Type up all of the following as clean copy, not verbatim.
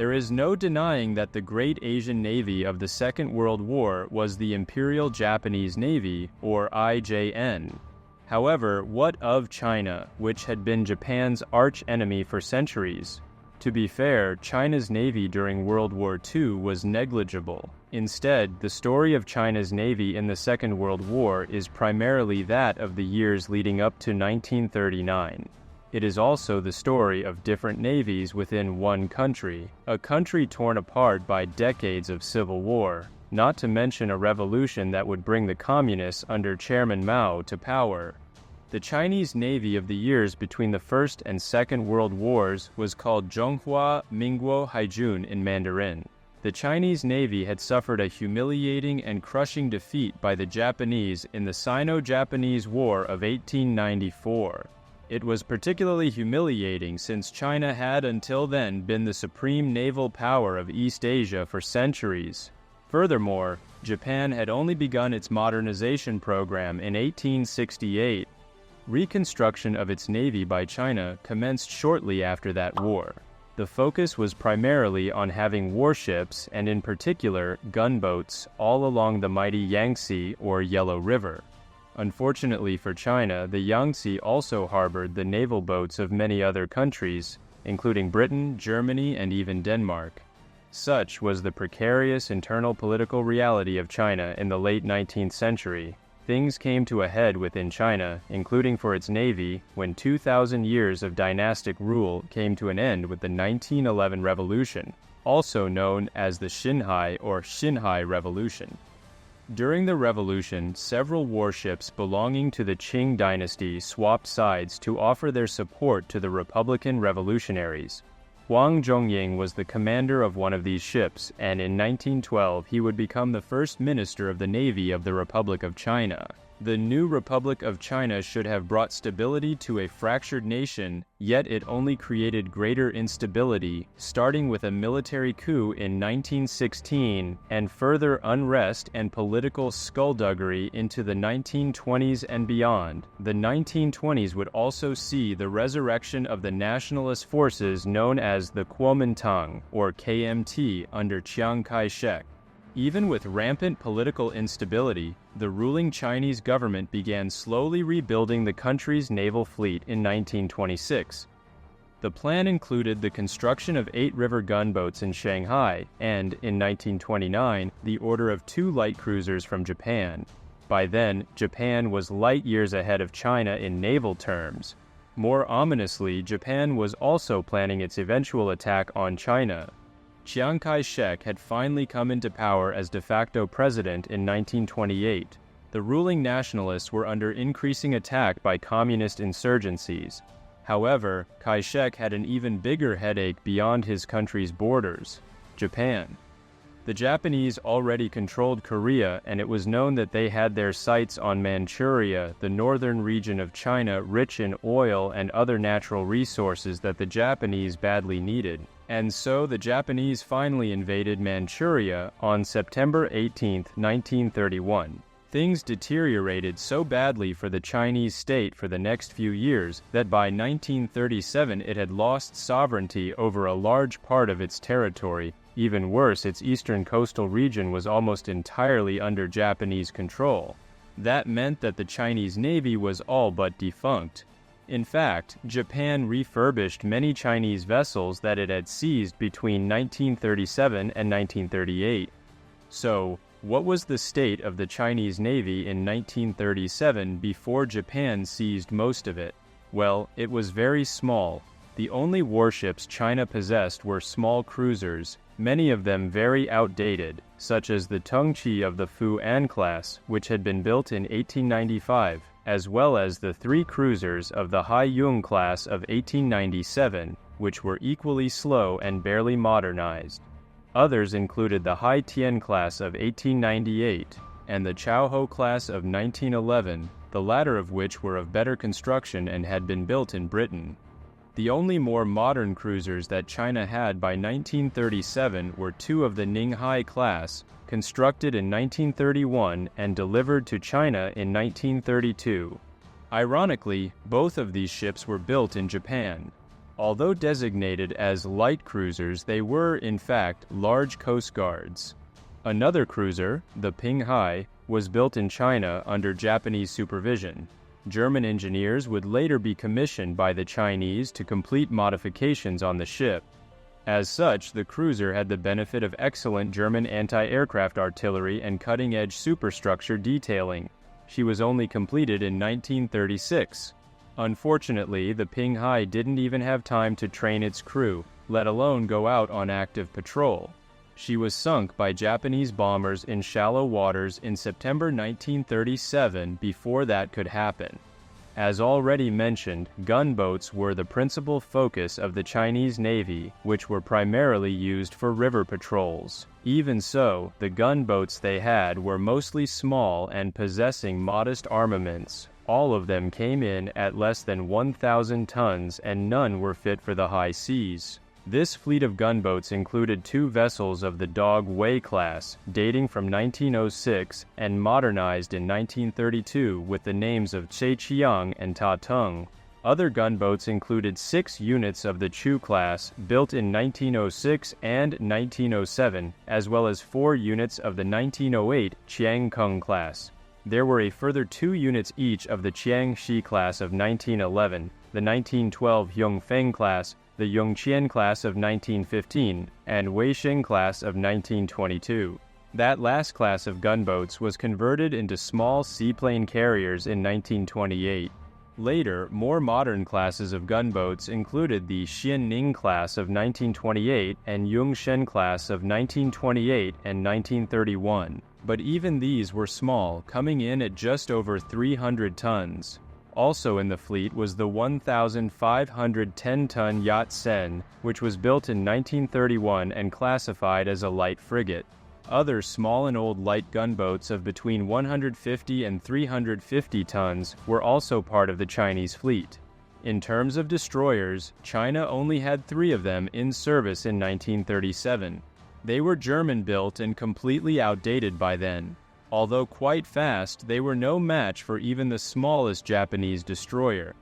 There is no denying that the Great Asian Navy of the Second World War was the Imperial Japanese Navy, or IJN. However, what of China, which had been Japan's arch-enemy for centuries? To be fair, China's navy during World War II was negligible. Instead, the story of China's navy in the Second World War is primarily that of the years leading up to 1939. It is also the story of different navies within one country, a country torn apart by decades of civil war, not to mention a revolution that would bring the communists under Chairman Mao to power. The Chinese Navy of the years between the First and Second World Wars was called Zhonghua Mingguo Haijun in Mandarin. The Chinese Navy had suffered a humiliating and crushing defeat by the Japanese in the Sino-Japanese War of 1894. It was particularly humiliating since China had until then been the supreme naval power of East Asia for centuries. Furthermore, Japan had only begun its modernization program in 1868. Reconstruction of its navy by China commenced shortly after that war. The focus was primarily on having warships, and in particular, gunboats, all along the mighty Yangtze or Yellow River. Unfortunately for China, the Yangtze also harbored the naval boats of many other countries, including Britain, Germany, and even Denmark. Such was the precarious internal political reality of China in the late 19th century. Things came to a head within China, including for its navy, when 2,000 years of dynastic rule came to an end with the 1911 Revolution, also known as the Xinhai or Xinhai Revolution. During the revolution, several warships belonging to the Qing dynasty swapped sides to offer their support to the Republican revolutionaries. Huang Zhongying was the commander of one of these ships, and in 1912 he would become the first minister of the Navy of the Republic of China. The new Republic of China should have brought stability to a fractured nation, yet it only created greater instability, starting with a military coup in 1916 and further unrest and political skullduggery into the 1920s and beyond. The 1920s would also see the resurrection of the nationalist forces known as the Kuomintang, or KMT, under Chiang Kai-shek. Even with rampant political instability, the ruling Chinese government began slowly rebuilding the country's naval fleet in 1926. The plan included the construction of 8 river gunboats in Shanghai and, in 1929, the order of 2 light cruisers from Japan. By then, Japan was light years ahead of China in naval terms. More ominously, Japan was also planning its eventual attack on China. Chiang Kai-shek had finally come into power as de facto president in 1928. The ruling nationalists were under increasing attack by communist insurgencies. However, Kai-shek had an even bigger headache beyond his country's borders: Japan. The Japanese already controlled Korea, and it was known that they had their sights on Manchuria, the northern region of China rich in oil and other natural resources that the Japanese badly needed. And so the Japanese finally invaded Manchuria on September 18, 1931. Things deteriorated so badly for the Chinese state for the next few years that by 1937 it had lost sovereignty over a large part of its territory. Even worse, its eastern coastal region was almost entirely under Japanese control. That meant that the Chinese Navy was all but defunct. In fact, Japan refurbished many Chinese vessels that it had seized between 1937 and 1938. So, what was the state of the Chinese Navy in 1937 before Japan seized most of it? Well, it was very small. The only warships China possessed were small cruisers, many of them very outdated, such as the Tongqi of the Fu An class, which had been built in 1895, as well as the 3 cruisers of the Hai Yung class of 1897, which were equally slow and barely modernized. Others included the Hai Tian class of 1898 and the Chao Ho class of 1911, the latter of which were of better construction and had been built in Britain. The only more modern cruisers that China had by 1937 were 2 of the Ning Hai class, constructed in 1931 and delivered to China in 1932. Ironically, both of these ships were built in Japan. Although designated as light cruisers, they were, in fact, large coast guards. Another cruiser, the Pinghai, was built in China under Japanese supervision. German engineers would later be commissioned by the Chinese to complete modifications on the ship. As such, the cruiser had the benefit of excellent German anti-aircraft artillery and cutting-edge superstructure detailing. She was only completed in 1936. Unfortunately, the Pinghai didn't even have time to train its crew, let alone go out on active patrol. She was sunk by Japanese bombers in shallow waters in September 1937 before that could happen. As already mentioned, gunboats were the principal focus of the Chinese Navy, which were primarily used for river patrols. Even so, the gunboats they had were mostly small and possessing modest armaments. All of them came in at less than 1,000 tons and none were fit for the high seas. This fleet of gunboats included 2 vessels of the Dog Wei class, dating from 1906 and modernized in 1932 with the names of Zheqiang and Tatung. Other gunboats included 6 units of the Chu class, built in 1906 and 1907, as well as 4 units of the 1908 Qiangkeng class. There were a further 2 units each of the Qiangxi class of 1911, the 1912 Yongfeng class, the Yongqian class of 1915, and Weisheng class of 1922. That last class of gunboats was converted into small seaplane carriers in 1928. Later, more modern classes of gunboats included the Ning class of 1928 and Yongsheng class of 1928 and 1931. But even these were small, coming in at just over 300 tons. Also in the fleet was the 1,510-ton yacht Sen, which was built in 1931 and classified as a light frigate. Other small and old light gunboats of between 150 and 350 tons were also part of the Chinese fleet. In terms of destroyers, China only had 3 of them in service in 1937. They were German-built and completely outdated by then. Although quite fast, they were no match for even the smallest Japanese destroyer.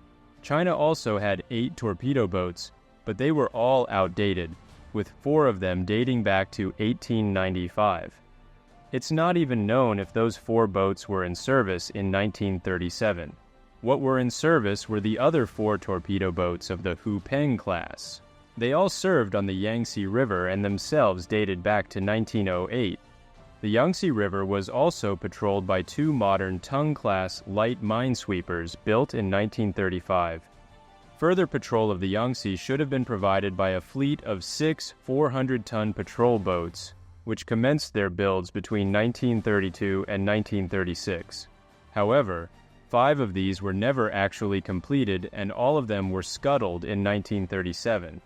China also had 8 torpedo boats, but they were all outdated, with 4 of them dating back to 1895. It's not even known if those 4 boats were in service in 1937. What were in service were the other 4 torpedo boats of the Hupeng class. They all served on the Yangtze River and themselves dated back to 1908. The Yangtze River was also patrolled by 2 modern Tung-class light minesweepers built in 1935. Further patrol of the Yangtze should have been provided by a fleet of 6 400-ton patrol boats, which commenced their builds between 1932 and 1936. However, 5 of these were never actually completed and all of them were scuttled in 1937.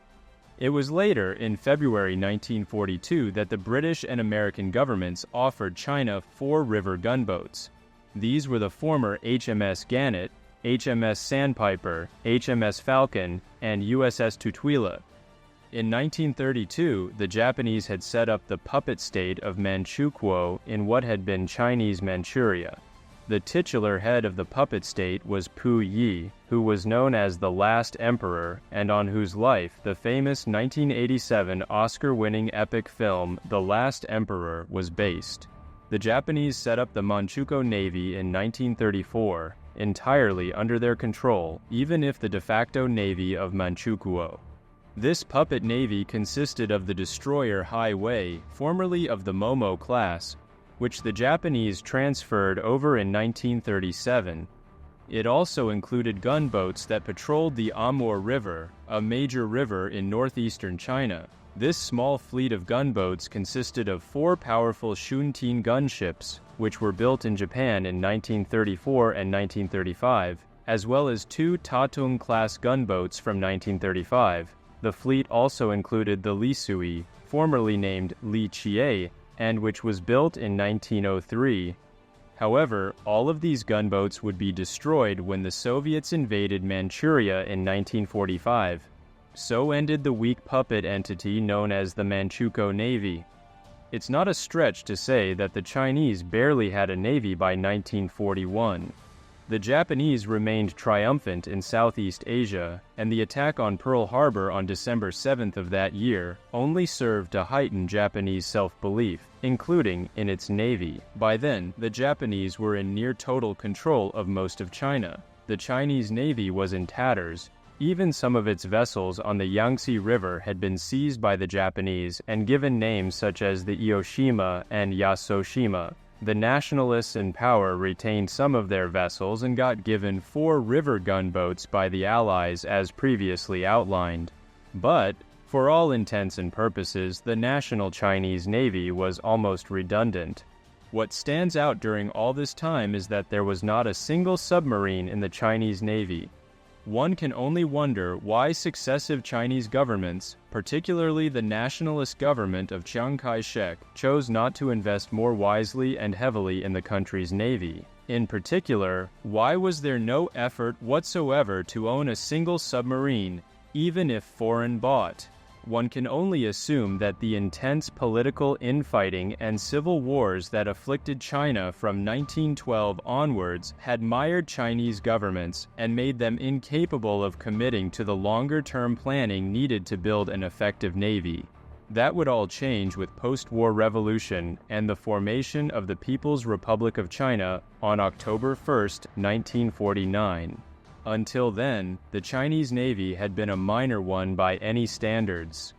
It was later, in February 1942, that the British and American governments offered China 4 river gunboats. These were the former HMS Gannet, HMS Sandpiper, HMS Falcon, and USS Tutuila. In 1932, the Japanese had set up the puppet state of Manchukuo in what had been Chinese Manchuria. The titular head of the puppet state was Pu Yi, who was known as the Last Emperor, and on whose life the famous 1987 Oscar-winning epic film The Last Emperor was based. The Japanese set up the Manchukuo Navy in 1934, entirely under their control, even if the de facto navy of Manchukuo. This puppet navy consisted of the destroyer Hai Wei, formerly of the Momo class, which the Japanese transferred over in 1937. It also included gunboats that patrolled the Amur River, a major river in northeastern China. This small fleet of gunboats consisted of 4 powerful Shuntin gunships, which were built in Japan in 1934 and 1935, as well as 2 Tatung-class gunboats from 1935. The fleet also included the Li Sui, formerly named Li Chie, and which was built in 1903. However, all of these gunboats would be destroyed when the Soviets invaded Manchuria in 1945. So ended the weak puppet entity known as the Manchukuo Navy. It's not a stretch to say that the Chinese barely had a navy by 1941. The Japanese remained triumphant in Southeast Asia, and the attack on Pearl Harbor on December 7th of that year only served to heighten Japanese self-belief, including in its navy. By then, the Japanese were in near total control of most of China. The Chinese navy was in tatters. Even some of its vessels on the Yangtze River had been seized by the Japanese and given names such as the Ioshima and Yasoshima. The Nationalists in power retained some of their vessels and got given 4 river gunboats by the Allies as previously outlined. But, for all intents and purposes, the national Chinese Navy was almost redundant. What stands out during all this time is that there was not a single submarine in the Chinese Navy. One can only wonder why successive Chinese governments, particularly the nationalist government of Chiang Kai-shek, chose not to invest more wisely and heavily in the country's navy. In particular, why was there no effort whatsoever to own a single submarine, even if foreign bought? One can only assume that the intense political infighting and civil wars that afflicted China from 1912 onwards had mired Chinese governments and made them incapable of committing to the longer-term planning needed to build an effective navy. That would all change with post-war revolution and the formation of the People's Republic of China on October 1, 1949. Until then, the Chinese Navy had been a minor one by any standards.